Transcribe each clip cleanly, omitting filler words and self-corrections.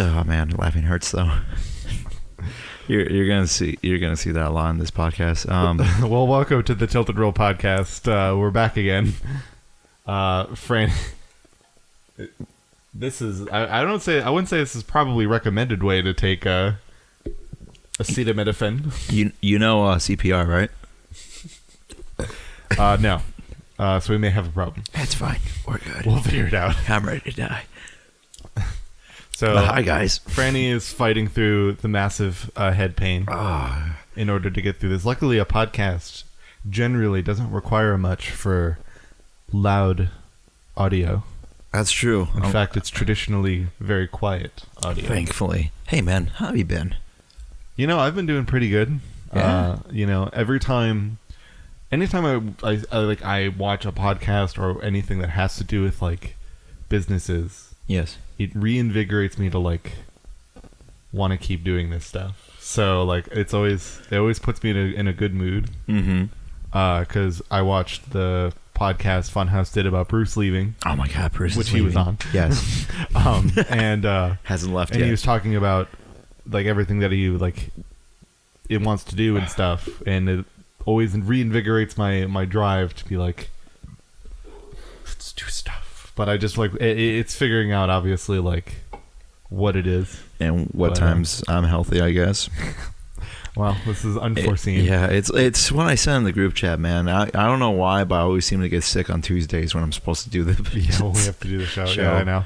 Oh man, laughing hurts though. You're gonna see that a lot in this podcast. Well, welcome to the Tilted Roll podcast. We're back again. Franny, this is I wouldn't say this is probably recommended way to take acetaminophen. You know CPR, right? No. So we may have a problem. That's fine. We're good. We'll figure it out. I'm ready to die. So hi guys. Franny is fighting through the massive head pain in order to get through this. Luckily, a podcast generally doesn't require much for loud audio. That's true. In fact, it's traditionally very quiet audio. Thankfully. Hey man, how have you been? You know, I've been doing pretty good. Yeah. Anytime I watch a podcast or anything that has to do with like businesses, yes, it reinvigorates me to like want to keep doing this stuff. So like it always puts me in a good mood. Mm-hmm. Because I watched the podcast Funhouse did about Bruce leaving. Oh my God, Bruce, which he was on. Yes. And hasn't left and yet. He was talking about like everything that he like it wants to do and stuff, and it always reinvigorates my drive to be like, let's do stuff. But I just like it's figuring out obviously like what it is and what times I'm healthy, I guess. Well, this is unforeseen. It's when I said in the group chat, man. I don't know why, but I always seem to get sick on Tuesdays when I'm supposed to do the yeah, well, we have to do the show. Yeah, I know.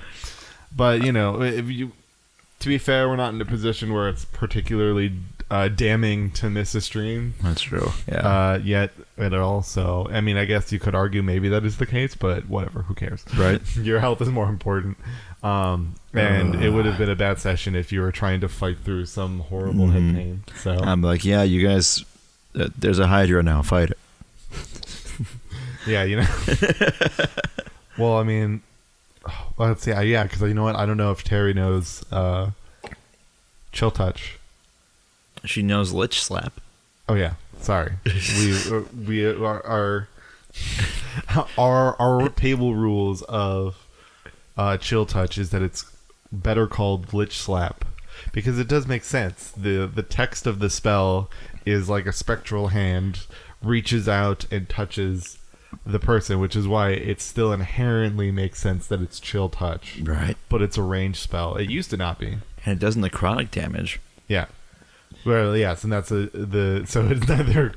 But to be fair, we're not in a position where it's particularly damning to miss a stream. That's true. Yeah. Yet at all. So I mean, I guess you could argue maybe that is the case, but whatever. Who cares? Right. Your health is more important. And it would have been a bad session if you were trying to fight through some horrible head pain. So I'm like, yeah, you guys, there's a Hydra now. Fight it. Yeah, Well, I mean, let's see. Yeah, because you know what? I don't know if Terry knows Chill Touch. She knows Lich Slap. Oh yeah, sorry. we our table rules of Chill Touch is that it's better called Lich Slap because it does make sense. The text of the spell is like a spectral hand reaches out and touches the person, which is why it still inherently makes sense that it's Chill Touch. Right. But it's a ranged spell. It used to not be. And it does necrotic damage. Yeah. Well, yes, and that's so it's neither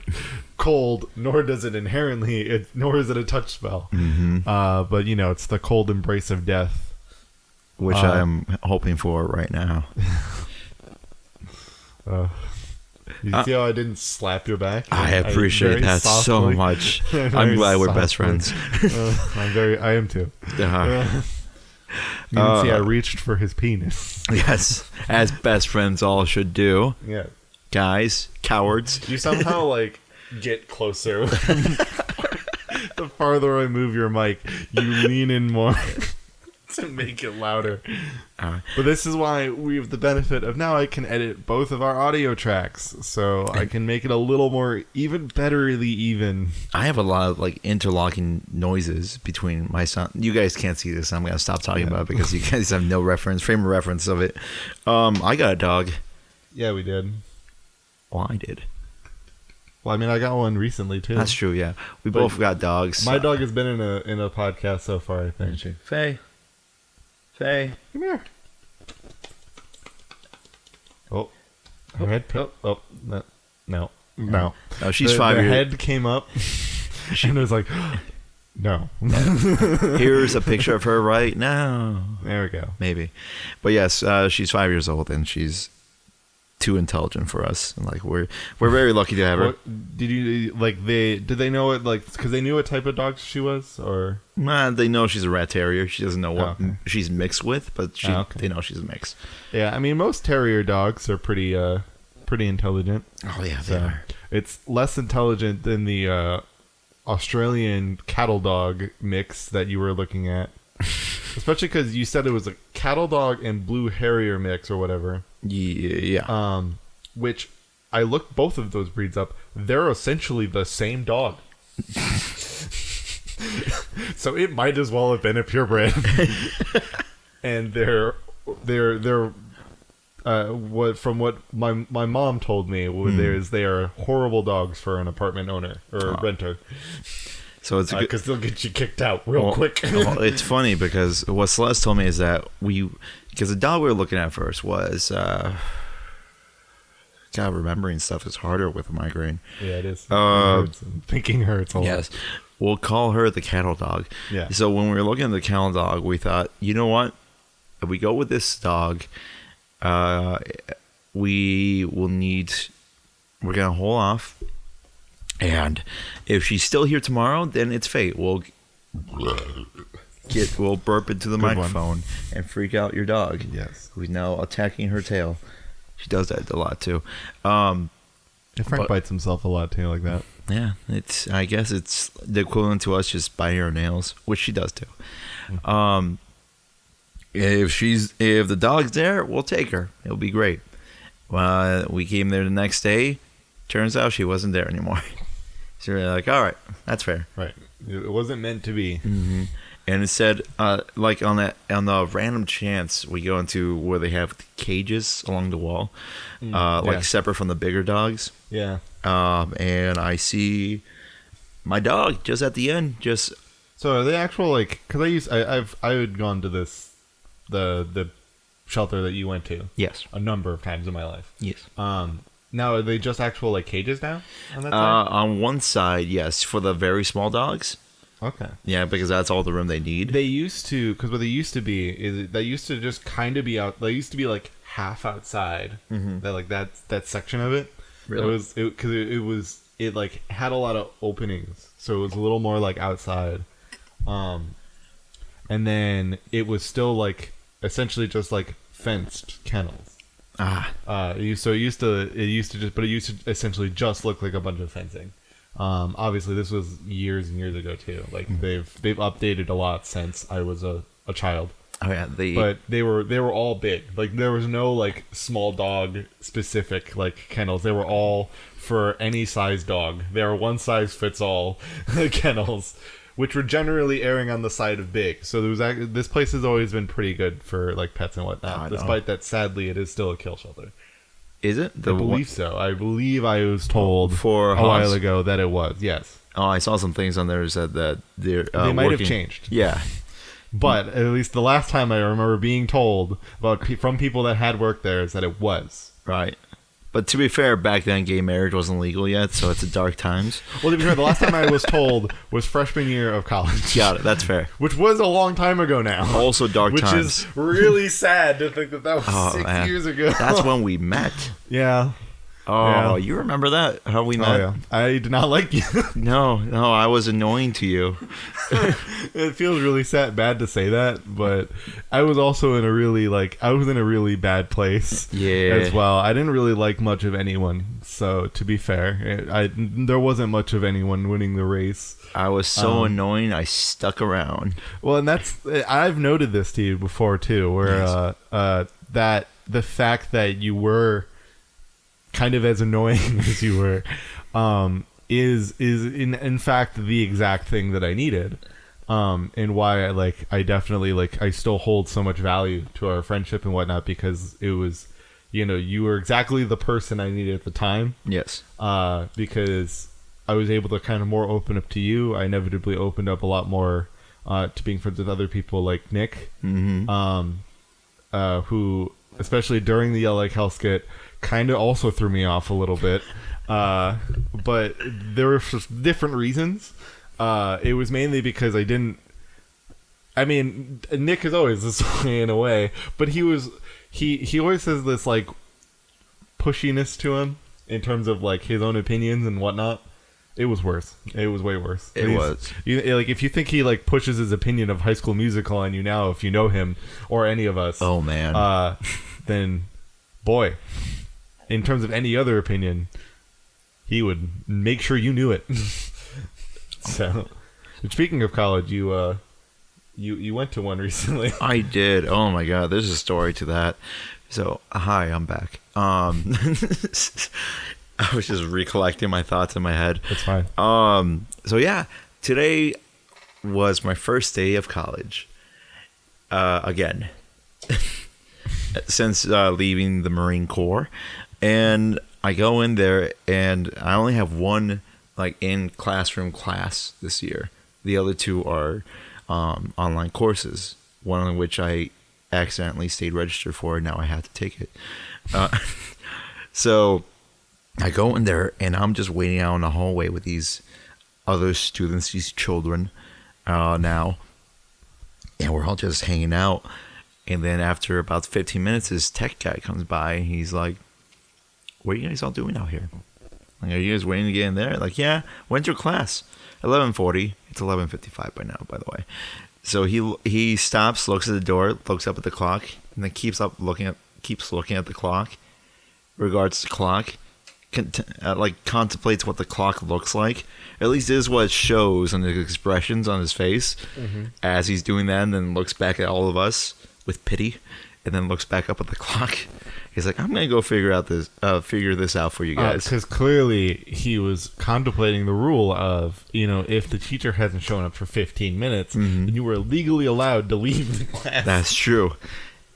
cold nor does it inherently nor is it a touch spell. Mm-hmm. But it's the cold embrace of death, which I am hoping for right now. You see how I didn't slap your back? I appreciate that so much. I'm glad we're best friends. I am too. You can see I reached for his penis. Yes, as best friends all should do. Yeah. Guys, cowards. You somehow like get closer. The farther I move your mic, you lean in more to make it louder. But this is why we have the benefit of now I can edit both of our audio tracks, so I can make it a little more even betterly even. I have a lot of like interlocking noises between my sound. You guys can't see this. I'm gonna stop talking about it because you guys have no frame of reference of it. I got a dog. Yeah, we did. Well, I did. Well, I mean, I got one recently too. That's true. Yeah, we both got dogs. My dog has been in a podcast so far, I think. Faye, come here. Oh, her head. Oh, no. Oh, she's 5 years. The head came up, and it was like, no. Here's a picture of her right now. There we go. Maybe, but yes, she's 5 years old, and she's too intelligent for us. And like we're very lucky to have her. Did you like did they know it like because they knew what type of dog she was or? They know she's a rat terrier. She doesn't know what she's mixed with, but they know she's a mix. Yeah, I mean most terrier dogs are pretty intelligent. Oh yeah, they are. It's less intelligent than the Australian cattle dog mix that you were looking at. Especially because you said it was a cattle dog and blue harrier mix or whatever. Yeah. Which I looked both of those breeds up. They're essentially the same dog. So it might as well have been a purebred. And they're what my mom told me, they are horrible dogs for an apartment owner or renter. So it's because they'll get you kicked out real quick. It's funny because what Celeste told me is that because the dog we were looking at first was God, remembering stuff is harder with a migraine. Yeah, it is. Thinking hurts a lot. Yes. We'll call her the cattle dog. Yeah. So when we were looking at the cattle dog, we thought, you know what? If we go with this dog, we're gonna hold off. And if she's still here tomorrow, then it's fate. We'll burp into the microphone and freak out your dog. Yes. Who's now attacking her tail. She does that a lot too. Frank bites himself a lot too, like that. Yeah, I guess it's the equivalent to us just biting her nails, which she does too. If the dog's there, we'll take her. It'll be great. We came there the next day. Turns out she wasn't there anymore. So we're like, all right, that's fair. Right. It wasn't meant to be. Mm-hmm. And instead, like on the random chance, we go into where they have cages along the wall, like separate from the bigger dogs. Yeah. And I see my dog just at the end. So are they actual because I had gone to the shelter that you went to. Yes. A number of times in my life. Yes. Now are they just actual cages now on that side? On one side, yes, for the very small dogs. Okay. Yeah, because that's all the room they need. They used to, because what they used to be is they used to just kind of be out. They used to be like half outside. Mm-hmm. That section of it. Really? It had a lot of openings, so it was a little more like outside. And then it was still essentially just fenced kennels. It used to essentially just look like a bunch of fencing. Obviously this was years and years ago too. They've updated a lot since I was a child. Oh yeah, but they were all big. There was no small dog specific kennels. They were all for any size dog. They were one size fits all kennels, which were generally erring on the side of big. So this place has always been pretty good for pets and whatnot. Despite that, sadly, it is still a kill shelter. Is it? I believe so. I believe I was told a while ago that it was. Yes. Oh, I saw some things on there that said that they might have changed. Yeah. But at least the last time I remember being told from people that had worked there is that it was. Right. But to be fair, back then gay marriage wasn't legal yet, so it's a dark times. Well, to be fair, the last time I was told was freshman year of college. Got it. That's fair. Which was a long time ago now. Also dark times. Which is really sad to think that was 6 years ago. That's when we met. Yeah. Oh, yeah. You remember that? How we met? Oh, yeah. I did not like you. No, I was annoying to you. It feels really bad to say that, but I was also in a really bad place. Yeah. As well. I didn't really like much of anyone. So to be fair, there wasn't much of anyone winning the race. I was so annoying. I stuck around. Well, and I've noted this to you before too, where that the fact that you were kind of as annoying as you were, is in fact the exact thing that I needed, and why I definitely I still hold so much value to our friendship and whatnot, because it was, you were exactly the person I needed at the time. Yes. Because I was able to kind of more open up to you. I inevitably opened up a lot more to being friends with other people like Nick, who, especially during the Yell Like Hell skit, kind of also threw me off a little bit, but there were different reasons. It was mainly because Nick is always this way in a way, but he always has this pushiness to him in terms of his own opinions and whatnot. It was worse. It was way worse. It was. If you think he pushes his opinion of High School Musical on you now, if you know him or any of us, oh man, then boy, in terms of any other opinion, he would make sure you knew it. So, speaking of college, you went to one recently. I did. Oh my god, there's a story to that. So, hi, I'm back. I was just recollecting my thoughts in my head. That's fine. So yeah, today was my first day of college. Again. since leaving the Marine Corps, and I go in there and I only have one like in classroom class this year. The other two are online courses. One of which I accidentally stayed registered for, and now I have to take it. So I go in there and I'm just waiting out in the hallway with these other students, these children now, and we're all just hanging out. And then after about 15 minutes, this tech guy comes by and he's like, "What are you guys all doing out here? Like, are you guys waiting to get in there?" Like, "Yeah, when's your class?" 11:40. It's 11:55 by now, by the way. So he stops, looks at the door, looks up at the clock, and then keeps looking at the clock, regards the clock, contemplates what the clock looks like. At least this is what it shows on his expressions on his face as he's doing that, and then looks back at all of us with pity, and then looks back up at the clock. He's like, "I'm gonna go figure this out for you guys." Because clearly he was contemplating the rule of, if the teacher hasn't shown up for 15 minutes, then you were legally allowed to leave the class. That's true.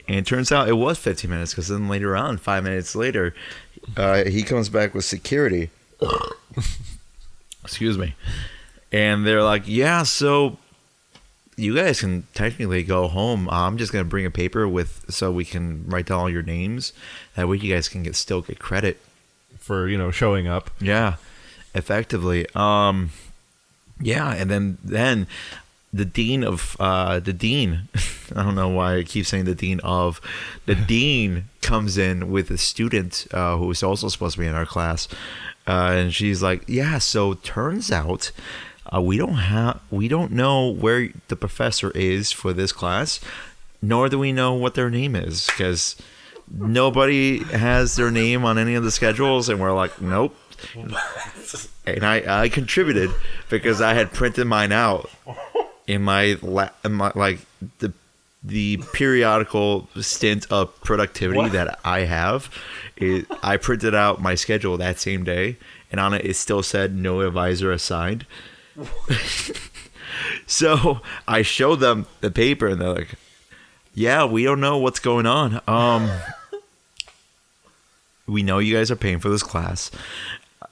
And it turns out it was 15 minutes, because then later on, 5 minutes later, he comes back with security. Excuse me. And they're like, "Yeah, so you guys can technically go home. I'm just going to bring a paper so we can write down all your names. That way you guys can still get credit for, showing up." Yeah, effectively. Yeah, and then the dean of I don't know why I keep saying the dean comes in with a student who is also supposed to be in our class, and she's like, "Yeah, so turns out we don't know where the professor is for this class, nor do we know what their name is, because nobody has their name on any of the schedules." And we're like, "Nope." And I contributed because I had printed mine out in my the periodical stint of productivity that I have. I printed out my schedule that same day, and on it still said "no advisor assigned." So I showed them the paper, and they're like, "Yeah, we don't know what's going on. We know you guys are paying for this class.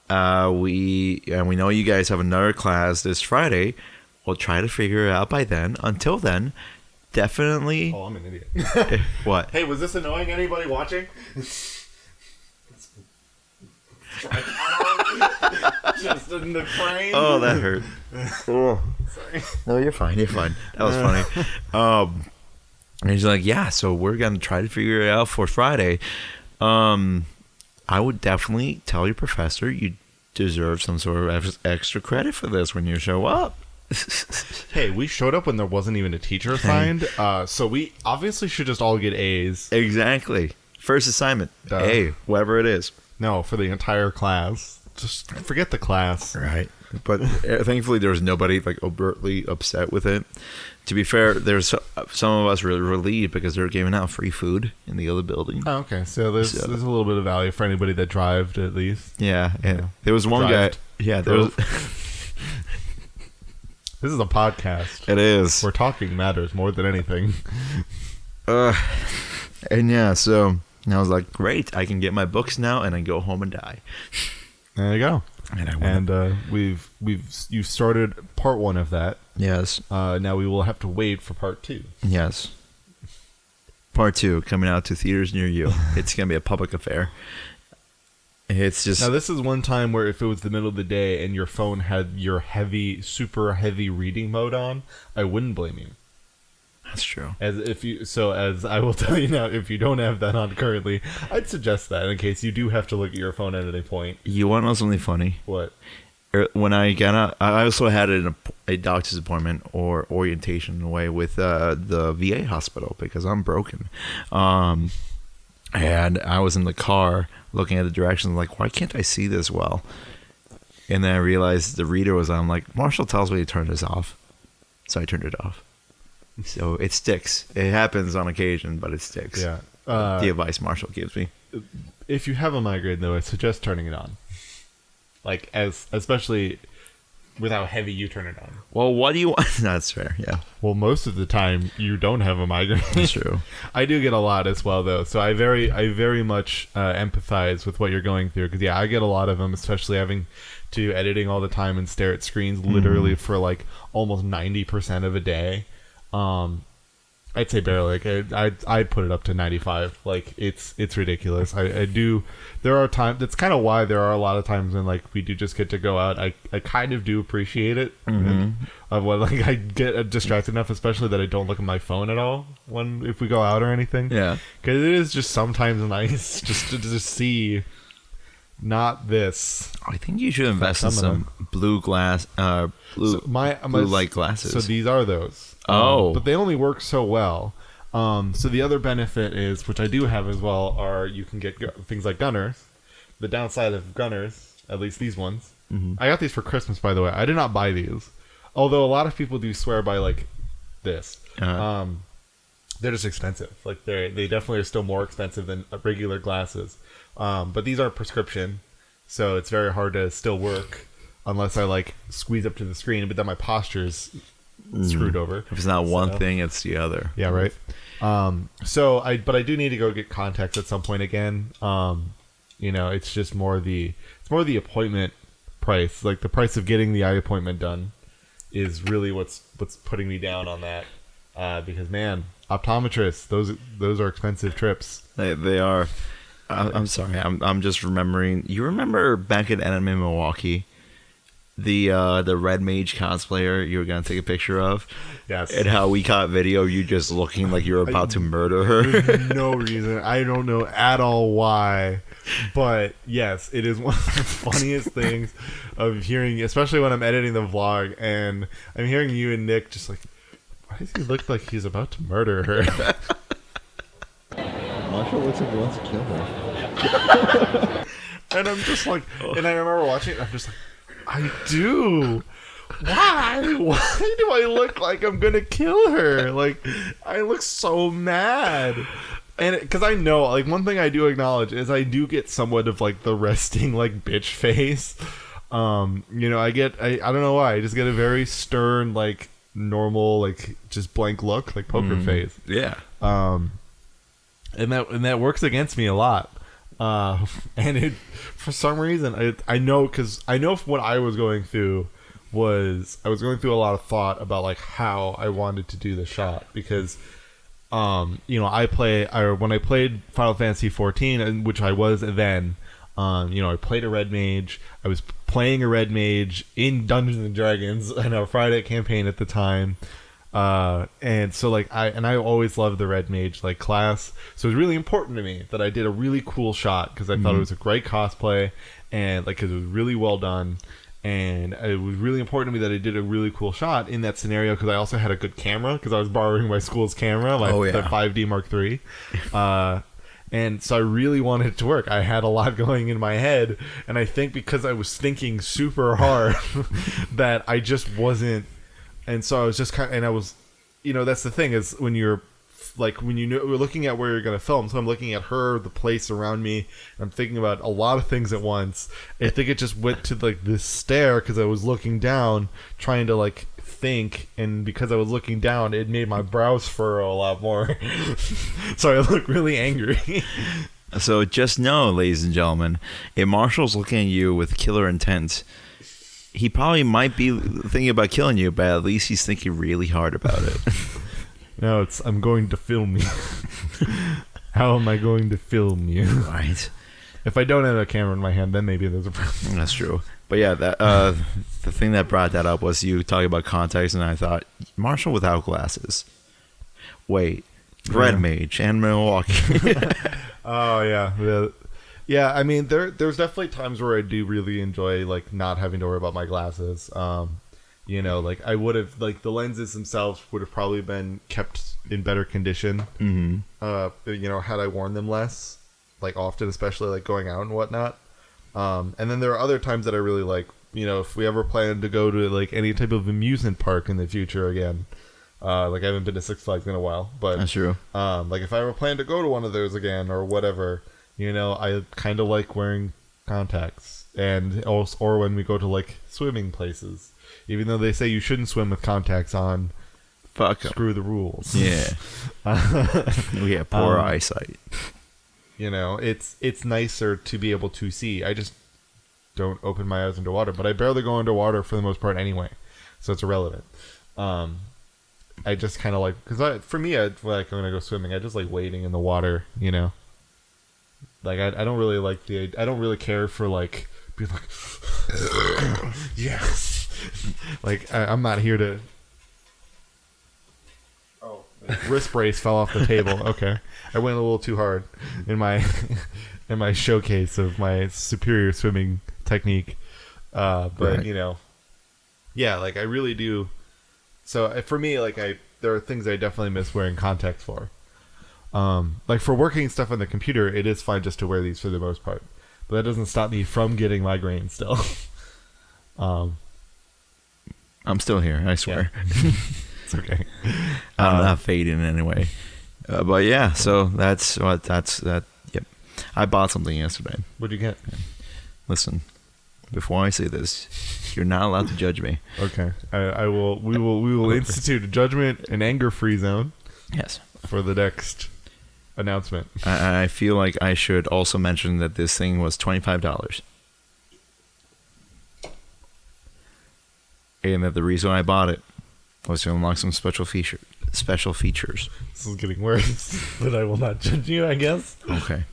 We know you guys have another class this Friday. We'll try to figure it out by then. Until then, definitely." Oh, I'm an idiot. What? Hey, was this annoying anybody watching? Just in the frame. Oh, that hurt. Oh. Sorry. No, you're fine. You're fine. That was funny. And he's like, "Yeah, so we're gonna try to figure it out for Friday. I would definitely tell your professor you deserve some sort of extra credit for this when you show up." Hey, we showed up when there wasn't even a teacher assigned, so we obviously should just all get A's. Exactly. First assignment, A, whatever it is. No, for the entire class. Just forget the class. Right. But thankfully there was nobody overtly upset with it. To be fair, there's some of us were relieved because they were giving out free food in the other building. Oh, okay. So there's a little bit of value for anybody that drived, at least. Yeah, and there was one guy. Yeah, there was. This is a podcast. It is. We're talking matters more than anything. And yeah, so I was like, "Great, I can get my books now, and I go home and die." There you go. And you've started part 1 of that. Yes. Now we will have to wait for part 2. Yes. Part 2 coming out to theaters near you. It's gonna be a public affair. It's just now. This is one time where if it was the middle of the day and your phone had your super heavy reading mode on, I wouldn't blame you. That's true. As I will tell you now, if you don't have that on currently, I'd suggest that in case you do have to look at your phone at any point. You want to know something funny? What? When I got out, I also had a doctor's appointment or orientation in a way with the VA hospital because I'm broken. And I was in the car looking at the directions like, why can't I see this well? And then I realized the reader was on. I'm like, Marshall tells me to turn this off. So I turned it off. So it sticks. It happens on occasion, but it sticks. Yeah. The advice Marshall gives me. If you have a migraine, though, I suggest turning it on. Especially with how heavy you turn it on. Well, what do you want? That's fair. Yeah. Well, most of the time you don't have a migraine. That's true. I do get a lot as well, though. So I very much empathize with what you're going through, because I get a lot of them, especially having to editing all the time and stare at screens literally for like almost 90% of a day. I'd say barely. Like I'd put it up to 95. Like it's ridiculous. I do. There are times. That's kind of why there are a lot of times when like we do just get to go out. I kind of do appreciate it. Of what like I get distracted enough, especially that I don't look at my phone at all if we go out or anything. Yeah. Because it is just sometimes nice just to see. Not this. I think you should invest in some blue light glasses. So these are those. But they only work so well. So the other benefit is, which I do have as well, are you can get things like gunners. The downside of gunners, at least these ones. I got these for Christmas, by the way. I did not buy these, although a lot of people do swear by like this. They're just expensive. Like they definitely are still more expensive than regular glasses. But these are prescription, so it's very hard to still work unless I like squeeze up to the screen. But then my posture is screwed over. If it's not one thing, it's the other. Yeah, right. But I do need to go get contacts at some point again. It's just more the appointment price. Like the price of getting the eye appointment done is really what's putting me down on that. Because man, optometrists, those are expensive trips. They are. I'm sorry. I'm just remembering. You remember back at Anime Milwaukee, the Red Mage cosplayer you were gonna take a picture of? Yes. And how we caught video of you just looking like you were about to murder her. There's no reason. I don't know at all why. But yes, it is one of the funniest things of hearing, especially when I'm editing the vlog and I'm hearing you and Nick just like, why does he look like he's about to murder her? Marshall looks like he wants to kill her. And I'm just like, and I remember watching it, I'm just like, I do. Why? Why do I look like I'm gonna kill her? Like, I look so mad. And because I know, like, one thing I do acknowledge is I do get somewhat of like the resting like bitch face. I don't know why, I just get a very stern, like normal, like just blank look, like poker face. Yeah. And that works against me a lot. And it, for some reason, I know what I was going through was I was going through a lot of thought about like how I wanted to do the shot, because when I played Final Fantasy 14, which I was then, I played a red mage. I was playing a red mage in Dungeons and Dragons in our Friday campaign at the time. And so like I always loved the red mage like class, so it was really important to me that I did a really cool shot, because I thought it was a great cosplay, and like because it was really well done, and it was really important to me that I did a really cool shot in that scenario, because I also had a good camera, because I was borrowing my school's camera, the 5D Mark III. And so I really wanted it to work. I had a lot going in my head, and I think because I was thinking super hard that I just wasn't. And so I was just kind of, and I was, that's the thing is when you're like, we're looking at where you're going to film. So I'm looking at her, the place around me. I'm thinking about a lot of things at once. I think it just went to like this stare, because I was looking down trying to like think. And because I was looking down, it made my brows furrow a lot more. So I look really angry. So just know, ladies and gentlemen, if Marshall's looking at you with killer intent, he probably might be thinking about killing you, but at least he's thinking really hard about it. No, I'm going to film you. How am I going to film you? Right. If I don't have a camera in my hand, then maybe there's a problem. That's true. But yeah, that the thing that brought that up was you talking about context, and I thought, Marshall without glasses. Wait, Red Mage and Milwaukee. Oh, yeah. Yeah, I mean, there's definitely times where I do really enjoy, like, not having to worry about my glasses. Like, I would have, like, the lenses themselves would have probably been kept in better condition, had I worn them less, like, often, especially, like, going out and whatnot. And then there are other times that I really like, if we ever plan to go to, like, any type of amusement park in the future again. Like, I haven't been to Six Flags in a while, but... That's true. Like, if I ever plan to go to one of those again, or whatever... I kind of like wearing contacts, and also, or when we go to like swimming places, even though they say you shouldn't swim with contacts on. Fuck 'em. Screw the rules. Yeah. We have poor eyesight. You know, it's nicer to be able to see. I just don't open my eyes underwater, but I barely go underwater for the most part anyway, so it's irrelevant. I just kind of like, because for me, when I go swimming, I just like wading in the water, you know. Like I don't really like I don't really care for like being like, yes, like I'm not here to. Oh, wrist brace fell off the table. Okay, I went a little too hard in my showcase of my superior swimming technique, but Right. you know, yeah, like I really do. So for me, like there are things I definitely miss wearing contacts for. Like for working stuff on the computer, it is fine just to wear these for the most part, but that doesn't stop me from getting migraine still. I'm still here, I swear. It's okay. I'm not fading anyway. But yeah, so that's that. Yep. I bought something yesterday. What'd you get? Listen, before I say this, you're not allowed to judge me. Okay, I will. We will institute a judgment and anger-free zone Yes. for the next announcement. I feel like I should also mention that this thing was $25. And that the reason I bought it was to unlock some special features. This is getting worse, but I will not judge you, I guess. Okay.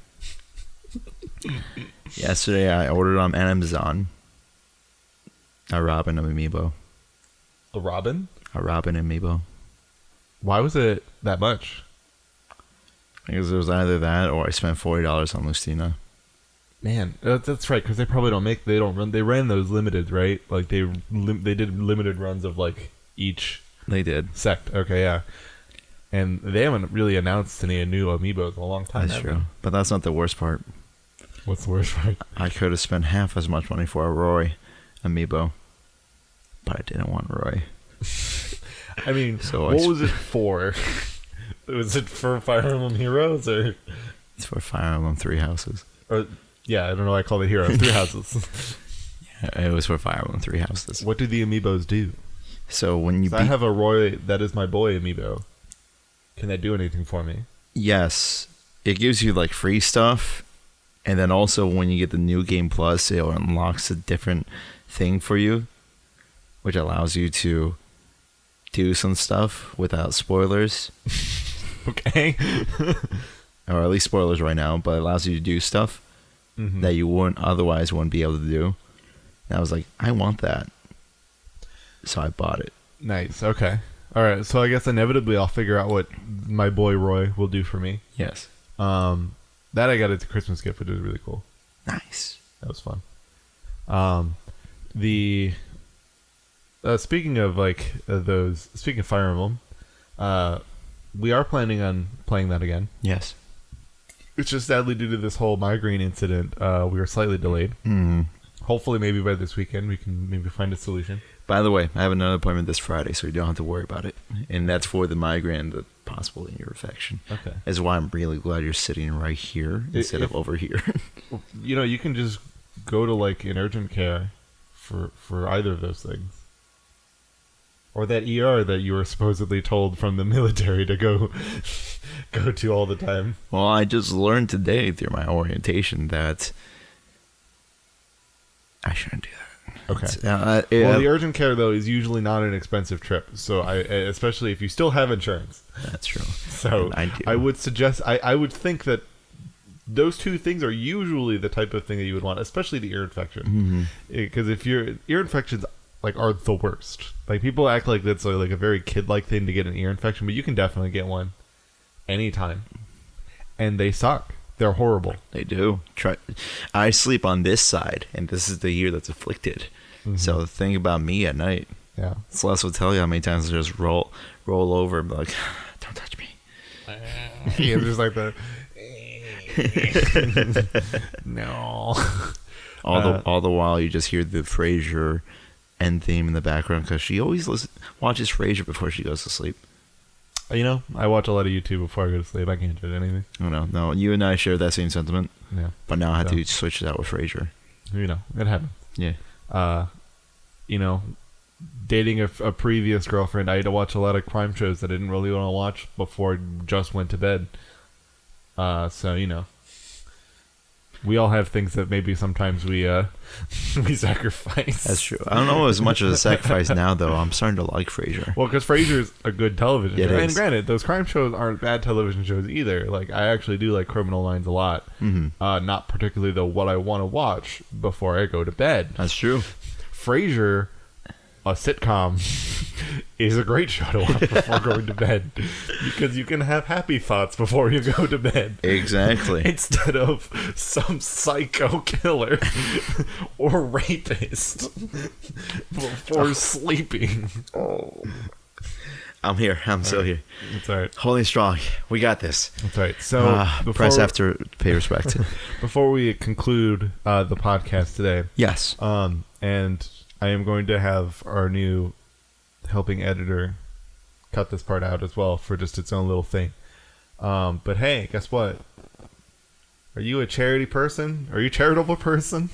Yesterday I ordered on Amazon a Robin Amiibo. A Robin? A Robin Amiibo. Why was it that much? Because it was either that or I spent $40 on Lucina. Man, that's right, because they probably they ran those limited, right? Like they did limited runs of like each They did. sect. Okay, yeah. And they haven't really announced any new Amiibos in a long time. That's have true. they? But that's not the worst part. What's the worst part? I could have spent half as much money for a Roy Amiibo. But I didn't want Roy. I mean, So what was it for? Was it for Fire Emblem Heroes or It's for Fire Emblem Three Houses. yeah, I don't know why I call it Heroes. 3 houses. Yeah, it was for Fire Emblem Three Houses. What do the Amiibos do? So when you I have a Roy that is my boy Amiibo. Can that do anything for me? Yes, it gives you like free stuff, and then also when you get the new game plus, it unlocks a different thing for you, which allows you to do some stuff without spoilers, Okay. or at least spoilers right now, but it allows you to do stuff Mhm. that you wouldn't be able to do. And I was like, I want that, so I bought it. Nice. Okay. All right. So I guess inevitably I'll figure out what my boy Roy will do for me. Yes, That I got as a Christmas gift, which was really cool. nice. That was fun. Speaking of speaking of Fire Emblem, we are planning on playing that again. Yes. It's just sadly due to this whole migraine incident, we are slightly delayed. Mm. Hopefully, maybe by this weekend we can maybe find a solution. By the way, I have another appointment this Friday, so you don't have to worry about it. And that's for the migraine, the possible ear infection. Okay. That's why I'm really glad you're sitting right here instead of over here. You know, you can just go to like an urgent care for either of those things. Or that ER that you were supposedly told from the military to go to all the time. Well, I just learned today through my orientation that I shouldn't do that. Okay. Well, the urgent care though is usually not an expensive trip, so especially if you still have insurance. That's true. So And I do. I would suggest I would think that those two things are usually the type of thing that you would want, especially the ear infection, because if your ear infections like are the worst. Like people act like that's like a very kid-like thing to get an ear infection, but you can definitely get one anytime, and they suck. They're horrible. They do. I sleep on this side, and this is the ear that's afflicted. Mm-hmm. So the thing about me at night, Yeah. Celeste will tell you how many times I just roll over and be like, don't touch me. Yeah, just like the no. All the while you just hear the Frasier end theme in the background because she always watches Frasier before she goes to sleep. You know, I watch a lot of YouTube before I go to sleep. I can't judge anything. Oh no, you and I share that same sentiment. Yeah. But now I have Yeah. to switch that with Frasier. You know, it happened. Yeah. You know, dating a previous girlfriend, I had to watch a lot of crime shows that I didn't really want to watch before I just went to bed. So, you know, we all have things that maybe sometimes we we sacrifice. That's true. I don't know as much as a sacrifice now, though. I'm starting to like Frasier. Well, because Frasier's a good television It show. is. And granted, those crime shows aren't bad television shows either. Like, I actually do like Criminal Minds a lot. Mm-hmm. Not particularly, though, what I want to watch before I go to bed. That's true. Frasier, a sitcom, is a great show to watch before going to bed, because you can have happy thoughts before you go to bed. Exactly. Instead of some psycho killer or rapist before sleeping. Oh. I'm here. I'm still here. That's all right. Holding strong. We got this. That's right. So press after pay respect. before we conclude the podcast today, Yes. and I am going to have our new helping editor cut this part out as well for just its own little thing. But hey, guess what? Are you a charity person? Are you a charitable person?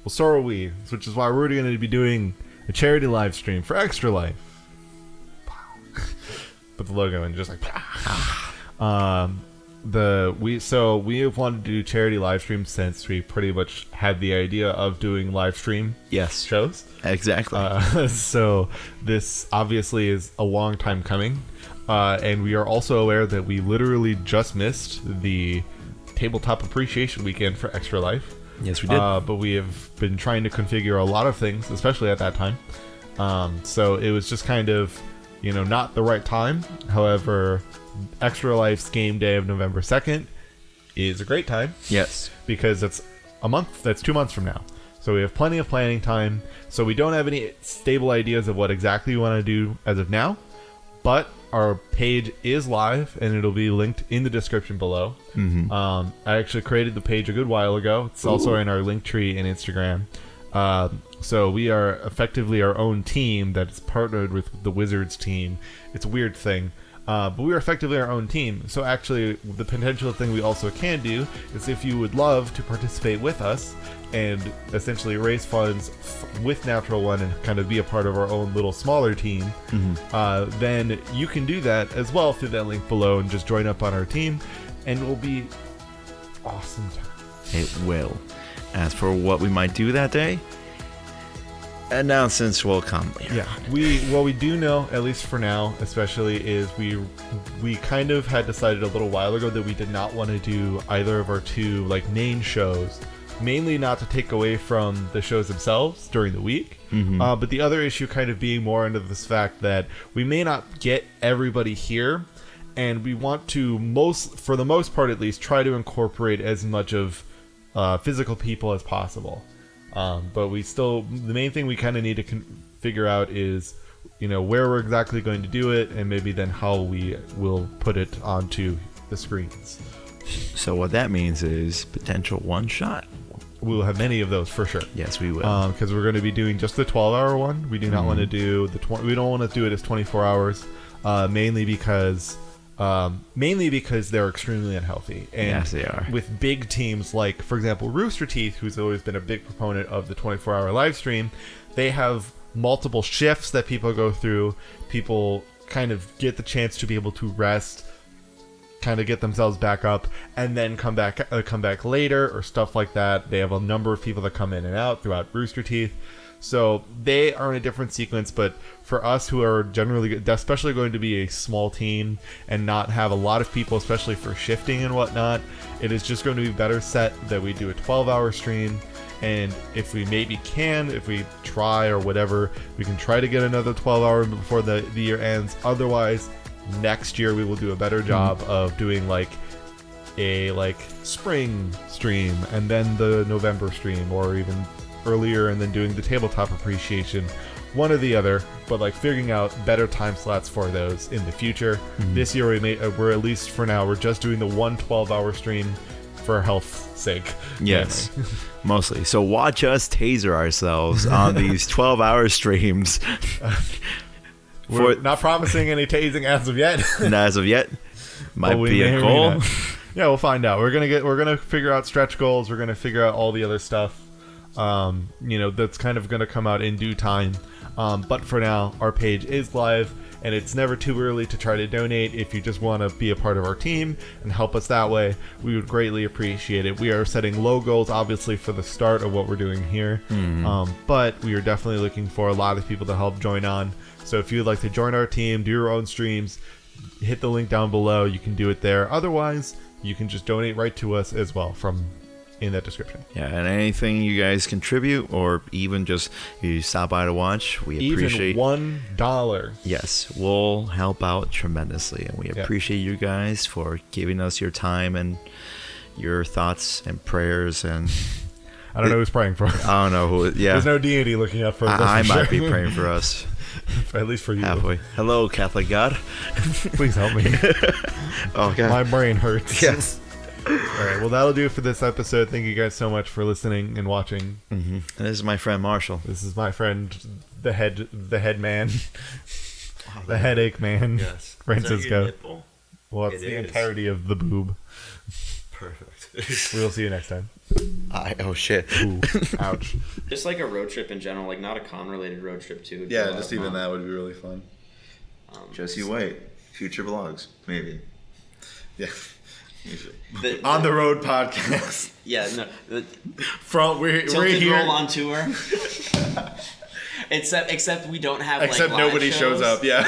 Well, so are we, which is why we're going to be doing a charity live stream for Extra Life. Put the logo in, just like we have wanted to do charity live streams since we pretty much had the idea of doing live stream Yes. shows. Exactly. So this obviously is a long time coming, and we are also aware that we literally just missed the tabletop appreciation weekend for Extra Life. Yes, we did. But we have been trying to configure a lot of things, especially at that time. So it was just kind of, you know, not the right time. However, Extra Life's game day of November 2nd is a great time. Yes. Because it's a month, that's 2 months from now. So we have plenty of planning time. So we don't have any stable ideas of what exactly we want to do as of now. But our page is live, and it'll be linked in the description below. Mm-hmm. I actually created the page a good while ago. It's also in our link tree in Instagram. So we are effectively our own team that's partnered with the Wizards team. It's a weird thing. But we are effectively our own team. So actually, the potential thing we also can do is, if you would love to participate with us and essentially raise funds with Natural One and kind of be a part of our own little smaller team, then you can do that as well through that link below and just join up on our team, and it will be awesome time. It will. As for what we might do that day, announcements will come later. Yeah, what we do know, at least for now, especially, is we kind of had decided a little while ago that we did not want to do either of our two like main shows, mainly not to take away from the shows themselves during the week, but the other issue kind of being more into this fact that we may not get everybody here, and we want to, for the most part at least, try to incorporate as much of physical people as possible. But the main thing we kind of need to figure out is, you know, where we're exactly going to do it, and maybe then how we will put it onto the screens. So what that means is potential one shot. We will have many of those for sure. Yes, we will. Because we're going to be doing just the 12-hour one. We do not want to do we don't want to do it as 24 hours, mainly because they're extremely unhealthy. And yes, they are. With big teams like, for example, Rooster Teeth, who's always been a big proponent of the 24-hour live stream, they have multiple shifts that people go through. People kind of get the chance to be able to rest, kind of get themselves back up, and then come back later or stuff like that. They have a number of people that come in and out throughout Rooster Teeth. So they are in a different sequence, but for us who are generally, especially going to be a small team and not have a lot of people, especially for shifting and whatnot, it is just going to be better set that we do a 12-hour stream. And if we if we try or whatever, we can try to get another 12-hour before the year ends. Otherwise, next year we will do a better job of doing like a spring stream and then the November stream, or even earlier and then doing the tabletop appreciation, one or the other, but like figuring out better time slots for those in the future. This year we're at least for now, we're just doing the 12-hour stream for health's sake. Yes, mostly. So watch us taser ourselves on these 12-hour streams. We're not promising any tasing as of yet. And as of yet, might be a goal. Yeah, we'll find out. We're gonna figure out stretch goals. We're gonna figure out all the other stuff. That's kind of going to come out in due time. But for now, our page is live, and it's never too early to try to donate. If you just want to be a part of our team and help us that way, we would greatly appreciate it. We are setting low goals, obviously, for the start of what we're doing here, but we are definitely looking for a lot of people to help join on. So if you'd like to join our team, do your own streams, hit the link down below. You can do it there. Otherwise, you can just donate right to us as well from in that description. Yeah, and anything you guys contribute, or even just you stop by to watch, we appreciate. Even $1. Yes, will help out tremendously, and we appreciate you guys for giving us your time and your thoughts and prayers. And I don't know who's praying for us. I don't know who. Yeah, there's no deity looking up for us. I might be praying for us. At least for you. Halfway. Hello, Catholic God. Please help me. Oh God, my brain hurts. Yes. All right, well, that'll do it for this episode. Thank you guys so much for listening and watching. And this is my friend Marshall. This is my friend, the head man, the headache man, Yes. Francisco. Well, it's It the is. entirety of the boob. Perfect. We'll see you next time. Oh shit. Ooh, ouch. Just like a road trip in general, like not a con-related road trip too. would be a Yeah, lot just of even fun. that would be really fun. Just you wait. Future vlogs, maybe. Yeah. On the road podcast. Yeah, no. The We're Tilted here. Roll on tour. Except we don't have. Except like, live nobody shows shows. up, yeah.